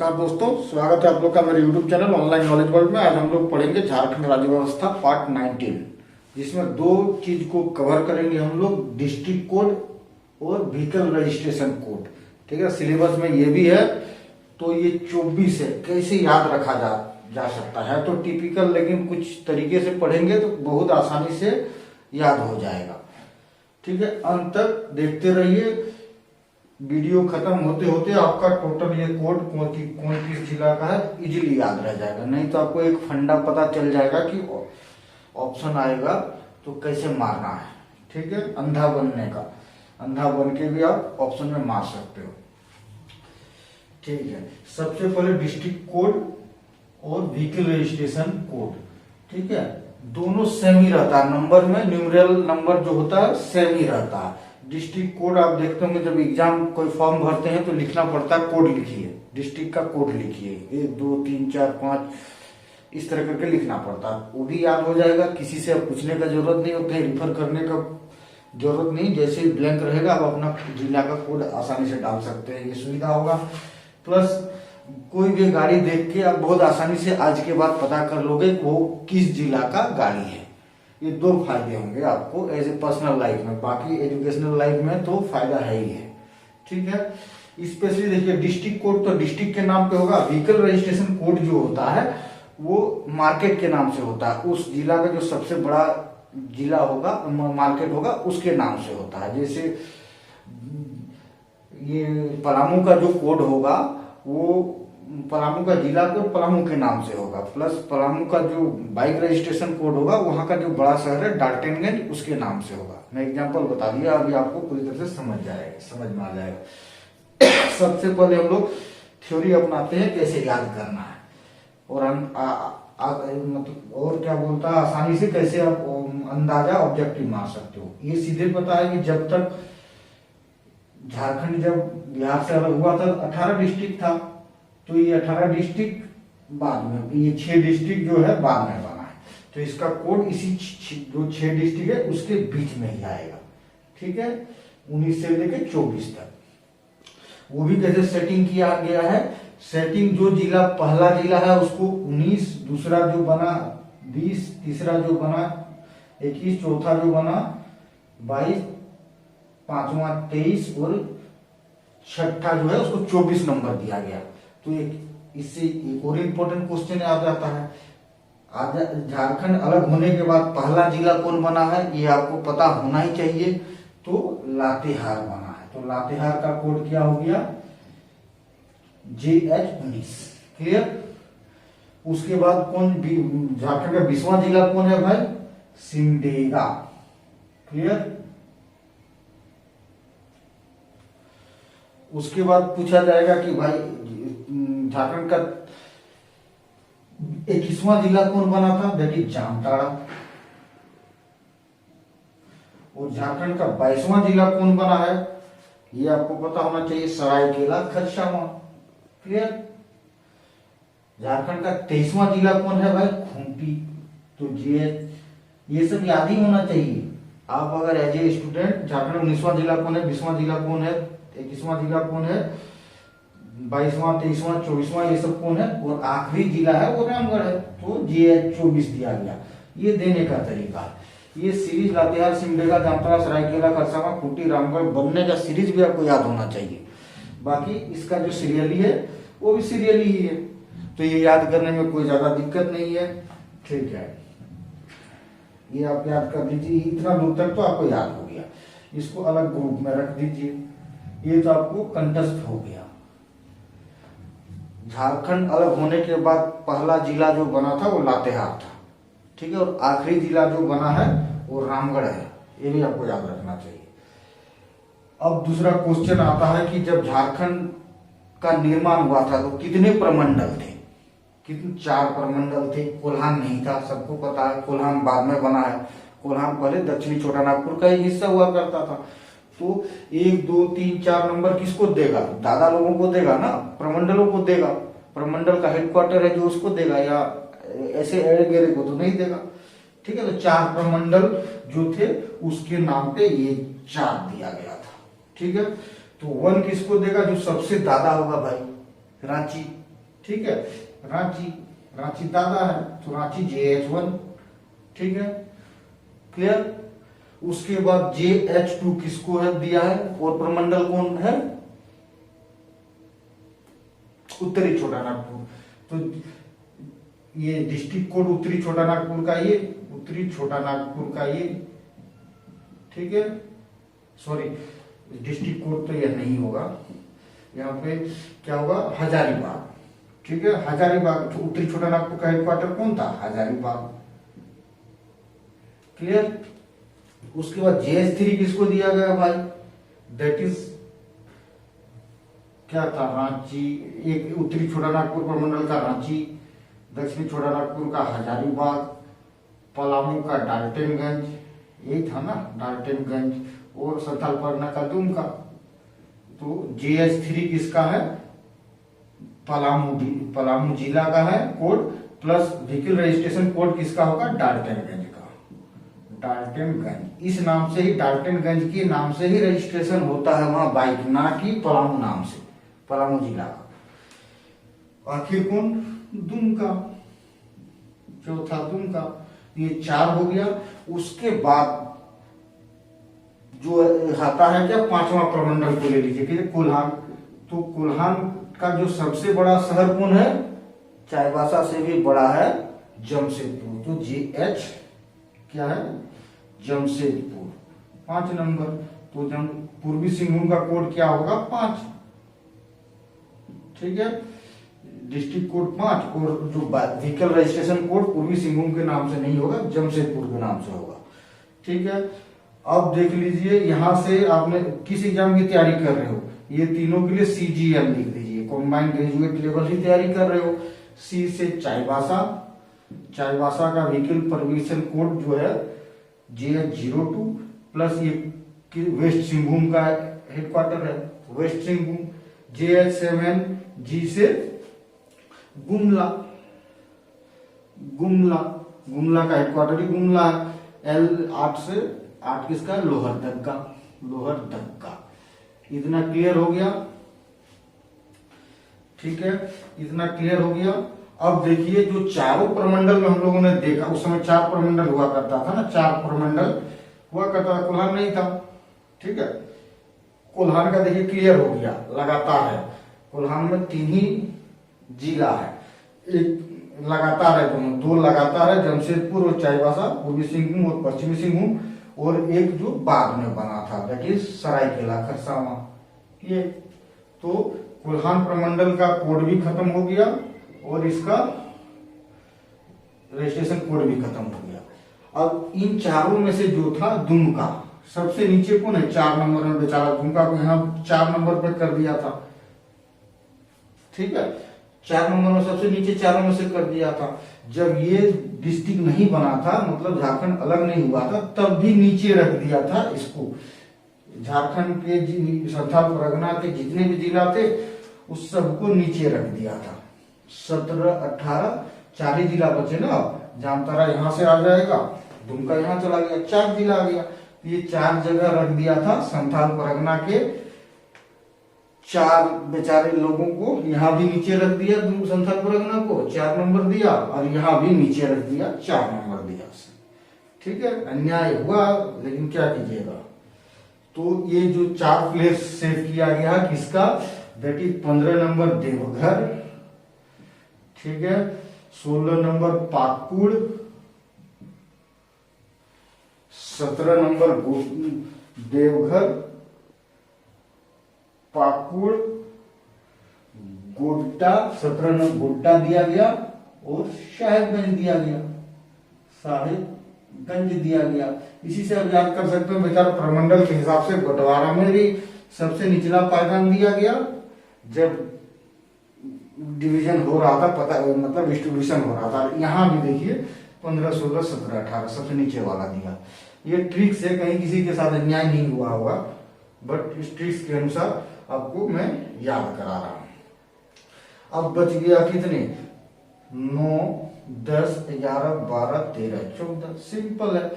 नमस्कार दोस्तों, स्वागत है आप लोग का मेरे YouTube channel online knowledge world में। आज हम लोग पढ़ेंगे झारखंड राज्य व्यवस्था पार्ट 19, जिसमें दो चीज को कवर करेंगे हम लोग, डिस्ट्रिक्ट कोड और व्हीकल रजिस्ट्रेशन कोड। ठीक है, सिलेबस में ये भी है। तो ये 24 है, कैसे याद रखा जा सकता है तो टिपिकल, लेकिन कुछ तरीके से पढ़ेंगे तो बहुत आसानी से याद हो जाएगा। ठीक है, अंत तक देखते रहिए। वीडियो खत्म होते होते आपका टोटल ये कोड कौन किस जिला का है इजीली याद रह जाएगा। नहीं तो आपको एक फंडा पता चल जाएगा कि ऑप्शन आएगा तो कैसे मारना है। ठीक है, अंधा बनने का, अंधा बन के भी आप ऑप्शन में मार सकते हो। ठीक है, सबसे पहले डिस्ट्रिक्ट कोड और व्हीकल रजिस्ट्रेशन कोड। ठीक है, दोनों सेम ही रहता है, नंबर में न्यूमेरल नंबर जो होता है सेम ही रहता है। डिस्ट्रिक्ट कोड आप देखते होंगे जब एग्जाम कोई फॉर्म भरते हैं तो लिखना पड़ता है, कोड लिखिए, डिस्ट्रिक्ट का कोड लिखिए, 1 2 3 4 5 इस तरह करके लिखना पड़ता है। वो भी याद हो जाएगा, किसी से अब पूछने का जरूरत नहीं, कहीं रिफर करने का जरूरत नहीं। जैसे ही ब्लैंक रहेगा आप अपना जिला का कोड आसानी से डाल सकते हैं, ये सुविधा होगा। प्लस कोई भी गाड़ी देख के आप बहुत आसानी से आज के बाद पता कर लोगे वो किस जिला का गाड़ी है। ये दो फायदे होंगे आपको एज ए पर्सनल लाइफ में, बाकी एजुकेशनल लाइफ में तो फायदा है ही है। ठीक है, स्पेशली देखिए डिस्ट्रिक्ट कोड तो डिस्ट्रिक्ट के नाम पे होगा, व्हीकल रजिस्ट्रेशन कोड जो होता है वो मार्केट के नाम से होता है। उस जिला का जो सबसे बड़ा जिला होगा, मार्केट होगा, उसके नाम से होता है। जैसे ये पलामू का जो कोड होगा वो पलामू का जिला कोड पलामू के नाम से होगा, प्लस पलामू का जो बाइक रजिस्ट्रेशन कोड होगा वहां का जो बड़ा शहर है डाल्टनगंज उसके नाम से होगा। मैं एग्जांपल बता दिया, अभी आपको पूरी तरह से समझ में आ जाएगा। सबसे पहले हम लोग थ्योरी अपनाते हैं कैसे याद करना है, और मतलब और क्या बोलता है, आसानी से कैसे आप अंदाजा ऑब्जेक्टिव मार सकते हो। ये सीधे पता है कि जब तक झारखंड जब बिहार से अलग हुआ था 18 डिस्ट्रिक्ट था, तो ये 18 डिस्ट्रिक्ट बाद में, ये 6 डिस्ट्रिक्ट जो है बाद में बना है, तो इसका कोड इसी जो 6 डिस्ट्रिक्ट है उसके बीच में ही आएगा। ठीक है, 19 से लेकर 24 तक। वो भी कैसे सेटिंग किया गया है, सेटिंग जो जिला पहला जिला है उसको 19, दूसरा जो बना 20, तीसरा जो बना 21, चौथा जो बना 22, पांचवा 23 और छठा जो है उसको 24 नंबर दिया गया। तो इससे एक और इम्पोर्टेंट क्वेश्चन याद आता है, झारखंड अलग होने के बाद पहला जिला कौन बना है ये आपको पता होना ही चाहिए। तो लातेहार बना है, तो लातेहार का कोड क्या हो गया, JH19। क्लियर। उसके बाद कौन झारखंड का 20वां जिला कौन है भाई, सिमडेगा। क्लियर। उसके बाद पूछा जाएगा कि भाई झारखंड का 21वां जिला कौन बना था, दैट इज जामताड़ा। और झारखंड का 22वां जिला कौन बना है ये आपको पता होना चाहिए, सरायकेला खरसावां। क्लियर। झारखंड का 23वां जिला कौन है भाई, खूंटी। तो ये सब याद ही होना चाहिए। आप अगर एज ए स्टूडेंट झारखंड 19वां जिला कौन है, 20वां जिला कौन है, 21वां जिला कौन है, 22वां 23वां 24वां ये सब कौन है, और आखिरी जिला है वो रामगढ़ है, तो JH24 दिया गया। ये देने का तरीका है। ये सीरीज लातेहार, सिमडेगा, जामताड़ा, सरायकेला, खरसावां, खूंटी, रामगढ़ बनने का सीरीज भी आपको याद होना चाहिए। बाकी इसका जो सीरियली है वो भी सीरियली ही है, तो ये याद करने में कोई ज्यादा दिक्कत नहीं है। ठीक है, ये आप याद कर लीजिए, इतना दूर तक तो आपको याद हो गया। इसको अलग ग्रुप में रख दीजिए, ये तो आपको कंठस्थ हो गया। झारखंड अलग होने के बाद पहला जिला जो बना था वो लातेहार था। ठीक है, और आखिरी जिला जो बना है वो रामगढ़ है, ये भी आपको याद रखना चाहिए। अब दूसरा क्वेश्चन आता है कि जब झारखंड का निर्माण हुआ था तो कितने प्रमंडल थे, कितने 4 प्रमंडल थे। कोल्हान नहीं था, सबको पता है, कोल्हान बाद में बना है। कोल्हान पहले दक्षिणी छोटानागपुर का ही हिस्सा हुआ करता था। तो 1 2 3 4 नंबर किसको देगा, दादा लोगों को देगा ना, प्रमंडलों को देगा। प्रमंडल का हेडक्वार्टर है जो उसको देगा, या ऐसे एड़े गेरे को तो नहीं देगा। ठीक है, तो 4 प्रमंडल जो थे उसके नाम पे ये 4 दिया गया था। ठीक है, तो 1 किसको देगा, जो सबसे ज्यादा होगा भाई, रांची। ठीक है। रांची, रांची दादा है तो रांची JH1, ठीक है, क्लियर। उसके बाद JH2 किसको है दिया है, और प्रमंडल कौन है, उत्तरी छोटा नागपुर। तो ये डिस्ट्रिक्ट कोड उत्तरी छोटा नागपुर का, ये उत्तरी छोटा नागपुर का ये, ठीक है। सॉरी, डिस्ट्रिक्ट कोड तो यह नहीं होगा, यहाँ पे क्या होगा, हजारीबाग, ठीक है। हजारीबाग उत्तरी छोटा नागपुर का हेडक्वार्टर कौन था, हजारीबाग, क्लियर। उसके बाद JH3 किसको दिया गया भाई, दैट इज क्या था, रांची, एक उत्तरी छोटा नागपुर प्रमंडल का रांची, दक्षिणी छोटा नागपुर का हजारीबाग, पलामू का डाल्टनगंज, यही था ना डाल्टनगंज, और संथाल परगना का दुमका। तो JH3 किसका है, पलामू जिला का है code, plus vehicle registration code किसका होगा, डाल्टनगंज का, डाल्टनगंज। इस नाम से ही, डाल्टनगंज के नाम से ही रजिस्ट्रेशन होता है वहां बाइक, ना कि पलामू नाम से, पलामू जिला का। आखिर कौन, दुमका, चौथा दुमका। ये 4 हो गया। उसके बाद जो आता है क्या, 5वां प्रमंडल को ले लीजिए, कि कोल्हान। तो कोल्हान का जो सबसे बड़ा शहर कौन है, चाईबासा से भी बड़ा है जमशेदपुर। तो JH क्या है, जमशेदपुर, 5 नंबर। तो पूर्वी सिंहभूम का कोड क्या होगा, 5, ठीक है, डिस्ट्रिक्ट कोड 5, और जो व्हीकल रजिस्ट्रेशन कोड पूर्वी सिंहभूम के नाम से नहीं होगा, जमशेदपुर के नाम से होगा, ठीक है। अब देख लीजिए, यहां से आपने किस एग्जाम की तैयारी कर रहे हो, ये तीनों के लिए CGL लिख दीजिए, कॉम्बाइंड ग्रेजुएट लेवल की तैयारी कर रहे हो। C से चाईबासा, चाईबासा का व्हीकल परमिशन कोड जो है JH02, प्लस ये वेस्ट सिंहभूम का हेडक्वार्टर है, वेस्ट सिंहभूम। JH7 G से गुमला, गुमला, गुमला का हेडक्वार्टर ही गुमला है। L8 से 8 किसका, लोहरदगा, लोहरदगा। इतना क्लियर हो गया, ठीक है, इतना क्लियर हो गया। अब देखिए, जो चारों प्रमंडल में हम लोगों ने देखा, उस समय 4 प्रमंडल हुआ करता था ना, 4 प्रमंडल हुआ करता था, कोल्हान नहीं था, ठीक है। कोल्हान का देखिए क्लियर हो गया, लगातार है। कोल्हान में 3 ही जिला है, एक लगातार है, दोनों 2 लगातार है, जमशेदपुर और चाईबासा, पूर्वी सिंहभूम और पश्चिमी सिंहभूम, और एक जो बाद में बना था, दैट इज सरायकेला खरसावां। ये तो कोल्हान प्रमंडल का कोड भी खत्म हो गया, और इसका रजिस्ट्रेशन कोड भी खत्म हो गया। अब इन चारों में से जो था दुमका, सबसे नीचे कौन है, 4 नंबर में बेचारा दुमका को यहाँ 4 नंबर पर कर दिया था, ठीक है, 4 नंबर में सबसे नीचे, चारों में से कर दिया था। जब ये डिस्ट्रिक्ट नहीं बना था, मतलब झारखंड अलग नहीं हुआ था, तब भी नीचे रख दिया था इसको। झारखंड के संथाल परगना के जितने भी जिला थे, उस सबको नीचे रख दिया था। 17, 18, 4 ही जिला बचे ना। जामताड़ा यहाँ से आ जाएगा, दुमका यहाँ चला गया, 4 जिला आ गया। ये 4 जगह रख दिया था संथाल परगना के 4 बेचारे लोगों को, यहाँ भी नीचे रख दिया, संथाल परगना को 4 नंबर दिया, और यहाँ भी नीचे रख दिया, 4 नंबर दिया, ठीक है। अन्याय हुआ, लेकिन क्या कीजिएगा। तो ये जो 4 प्लेस सेव किया गया किसका, दैट इज 15 नंबर देवघर, ठीक है, 16 number Pakur, 17 number Deoghar, Pakur, Godda, 17 number Godda दिया गया, और साहेबगंज दिया गया, साहेबगंज दिया गया। इसी से आप याद कर सकते हो बेचारा प्रमंडल के हिसाब से बंटवारा में भी सबसे निचला पायदान दिया गया जब डिवीजन हो रहा था, पता मतलब डिस्ट्रीब्यूशन हो रहा था। यहाँ भी देखिए 15, 16, 17, 18 सबसे नीचे वाला दिया। ये ट्रिक्स है, कहीं किसी के साथ अन्याय नहीं हुआ होगा, बट इस ट्रिक्स के अनुसार आपको मैं याद करा रहा हूं। अब बच गया कितने, 9, 10, 11, 12, 13, 14, सिंपल है।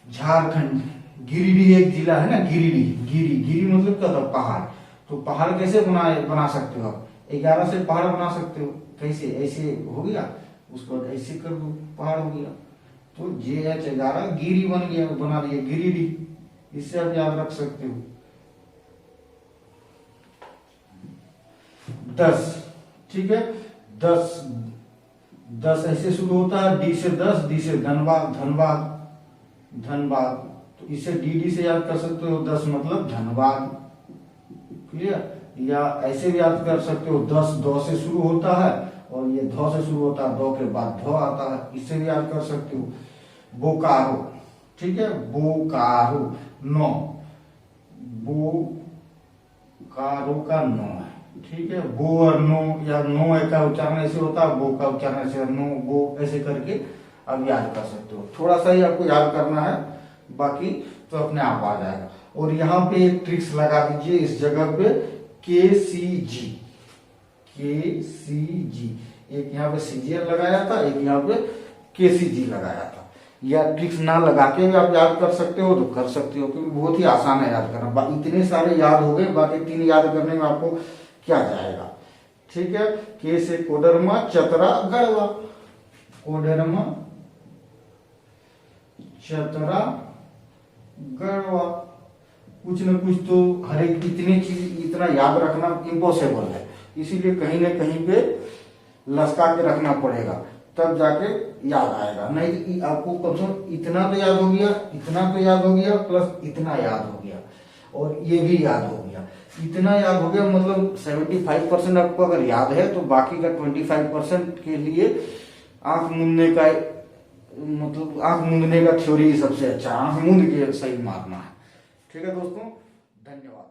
झारखंड, गिरिडीह एक जिला है ना, गिरिडीह, गिरी मतलब क्या था, पहाड़। तो पहाड़ कैसे बना सकते हो आप, 11 से पहाड़ बना सकते हो, कैसे ऐसे हो गया, उसको ऐसे कर दो, पहाड़ हो गया। तो JH11 गिरी बन गया, बना दिया गिरिडीह, इससे आप याद रख सकते हो। 10, ठीक है, 10 ऐसे शुरू होता है, डी से 10, डी से धनबाद, धनबाद, तो इसे DD से याद कर सकते हो, 10 मतलब धनबाद, क्लियर। या ऐसे भी याद कर सकते हो, 10 दो से शुरू होता है और ये धौ से शुरू होता है, दो के बाद धौ आता है, इससे भी याद कर सकते हो। बोकारो, ठीक है, बोकारो 9, बोकारो का 9 है, ठीक है। बो और नो, या नो का उच्चारण ऐसे होता है, बो का उच्चारण ऐसे, नो बो ऐसे करके आप याद कर सकते हो। थोड़ा सा ही आपको याद करना है, बाकी तो अपने आप आ जाएगा। और यहाँ पे एक ट्रिक्स लगा दीजिए इस जगह पे, KCG, एक यहाँ पे CGL लगाया था, एक यहाँ पे KCG लगाया था। या ट्रिक्स ना लगा के भी आप याद कर सकते हो तो कर सकते हो, क्योंकि बहुत ही आसान है याद करना। इतने सारे याद हो गए, बाकी 3 याद करने में आपको क्या जाएगा, ठीक है। के से कोडरमा, चतरा, गढ़वा, कोडरमा, चतरा, गढ़वा, कुछ न कुछ तो हर एक, इतनी चीज इतना याद रखना इम्पॉसिबल है, इसीलिए कहीं ना कहीं पे लसका के रखना पड़ेगा, तब जाके याद आएगा। नहीं आपको कम से कम इतना तो याद हो गया, इतना तो याद हो गया, प्लस इतना याद हो गया, और ये भी याद हो गया, इतना याद हो गया, मतलब 75% आपको अगर याद है, तो बाकी का 25% के लिए आंख मूंदने का, मतलब आंख मूंदने का थ्योरी सबसे अच्छा, आंख मूंद के सही मारना है। ठीक है दोस्तों, धन्यवाद।